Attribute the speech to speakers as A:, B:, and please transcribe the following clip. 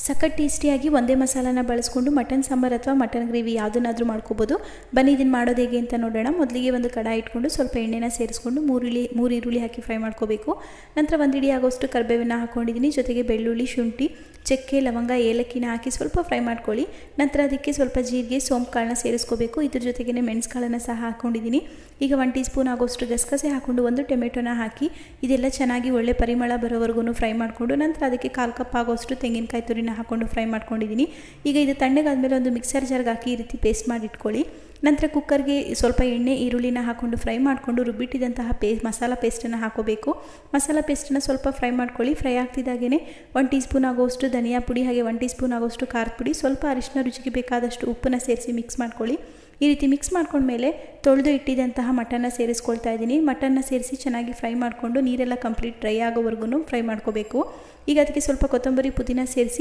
A: ಸಖತ್ ಟೇಸ್ಟಿಯಾಗಿ ಒಂದೇ ಮಸಾಲಾನ ಬಳಸ್ಕೊಂಡು ಮಟನ್ ಸಾಂಬಾರು ಅಥವಾ ಮಟನ್ ಗ್ರೇವಿ ಯಾವುದನ್ನಾದರೂ ಮಾಡ್ಕೋಬೋದು. ಬನ್ನಿ ಇದನ್ನು ಮಾಡೋದು ಹೇಗೆ ಅಂತ ನೋಡೋಣ. ಮೊದಲಿಗೆ ಒಂದು ಕಡಾಯಿ ಇಟ್ಕೊಂಡು ಸ್ವಲ್ಪ ಎಣ್ಣೆನ ಸೇರಿಸ್ಕೊಂಡು ಮೂರು ಈರುಳ್ಳಿ ಹಾಕಿ ಫ್ರೈ ಮಾಡ್ಕೋಬೇಕು. ನಂತರ ಒಂದು ಹಿಡಿ ಆಗೋಷ್ಟು ಕರಿಬೇವನ್ನ ಹಾಕ್ಕೊಂಡಿದ್ದೀನಿ. ಜೊತೆಗೆ ಬೆಳ್ಳುಳ್ಳಿ, ಶುಂಠಿ, ಚಕ್ಕೆ, ಲವಂಗ, ಏಲಕ್ಕಿನ ಹಾಕಿ ಸ್ವಲ್ಪ ಫ್ರೈ ಮಾಡ್ಕೊಳ್ಳಿ. ನಂತರ ಅದಕ್ಕೆ ಸ್ವಲ್ಪ ಜೀರಿಗೆ, ಸೋಂಪು ಕಾಳನ್ನ ಸೇರಿಸ್ಕೋಬೇಕು. ಇದ್ರ ಜೊತೆಗೇ ಮೆಣಸು ಕಾಳನ್ನು ಸಹ ಹಾಕ್ಕೊಂಡಿದ್ದೀನಿ. ಈಗ 1 ಟೀ ಸ್ಪೂನ್ ಆಗೋಷ್ಟು ಗಸಗಸೆ ಹಾಕ್ಕೊಂಡು 1 ಟೊಮೆಟೊನ ಹಾಕಿ ಇದೆಲ್ಲ ಚೆನ್ನಾಗಿ ಒಳ್ಳೆ ಪರಿಮಳ ಬರೋವರೆಗೂ ಫ್ರೈ ಮಾಡಿಕೊಂಡು ನಂತರ ಅದಕ್ಕೆ 1/4 ಕಪ್ ಆಗೋಷ್ಟು ತೆಂಗಿನಕಾಯಿ ತುರಿನ ಹಾಕ್ಕೊಂಡು ಫ್ರೈ ಮಾಡ್ಕೊಂಡಿದ್ದೀನಿ. ಈಗ ಇದು ತಣ್ಣಗಾದ್ಮೇಲೆ ಒಂದು ಮಿಕ್ಸರ್ ಜಾರ್ಗೆ ಹಾಕಿ ಈ ರೀತಿ ಪೇಸ್ಟ್ ಮಾಡಿ ಇಟ್ಕೊಳ್ಳಿ. ನಂತರ ಕುಕ್ಕರ್ಗೆ ಸ್ವಲ್ಪ ಎಣ್ಣೆ, ಈರುಳ್ಳಿನ ಹಾಕ್ಕೊಂಡು ಫ್ರೈ ಮಾಡಿಕೊಂಡು ರುಬ್ಬಿಟ್ಟಿದ್ದಂತಹ ಮಸಾಲ ಪೇಸ್ಟನ್ನು ಹಾಕೋಬೇಕು. ಮಸಾಲ ಪೇಸ್ಟನ್ನು ಸ್ವಲ್ಪ ಫ್ರೈ ಮಾಡ್ಕೊಳ್ಳಿ. ಫ್ರೈ ಆಗ್ತಿದ್ದಾಗೇ 1 ಟೀ ಸ್ಪೂನ್ ಆಗೋಷ್ಟು ಧನಿಯಾ ಪುಡಿ, ಹಾಗೆ 1 ಟೀ ಸ್ಪೂನ್ ಆಗೋಷ್ಟು ಖಾರದ ಪುಡಿ, ಸ್ವಲ್ಪ ಅರಿಶಿನ, ರುಚಿಗೆ ಬೇಕಾದಷ್ಟು ಉಪ್ಪನ್ನು ಸೇರಿಸಿ ಮಿಕ್ಸ್ ಮಾಡ್ಕೊಳ್ಳಿ. ಈ ರೀತಿ ಮಿಕ್ಸ್ ಮಾಡ್ಕೊಂಡ್ಮೇಲೆ ತೊಳೆದು ಇಟ್ಟಿದ್ದಂತಹ ಮಟನ್ನ ಸೇರಿಸ್ಕೊಳ್ತಾ ಇದ್ದೀನಿ. ಮಟನ್ನ ಸೇರಿಸಿ ಚೆನ್ನಾಗಿ ಫ್ರೈ ಮಾಡಿಕೊಂಡು ನೀರೆಲ್ಲ ಕಂಪ್ಲೀಟ್ ಡ್ರೈ ಆಗೋವರೆಗೂ ಫ್ರೈ ಮಾಡ್ಕೋಬೇಕು. ಈಗ ಅದಕ್ಕೆ ಸ್ವಲ್ಪ ಕೊತ್ತಂಬರಿ, ಪುದೀನ ಸೇರಿಸಿ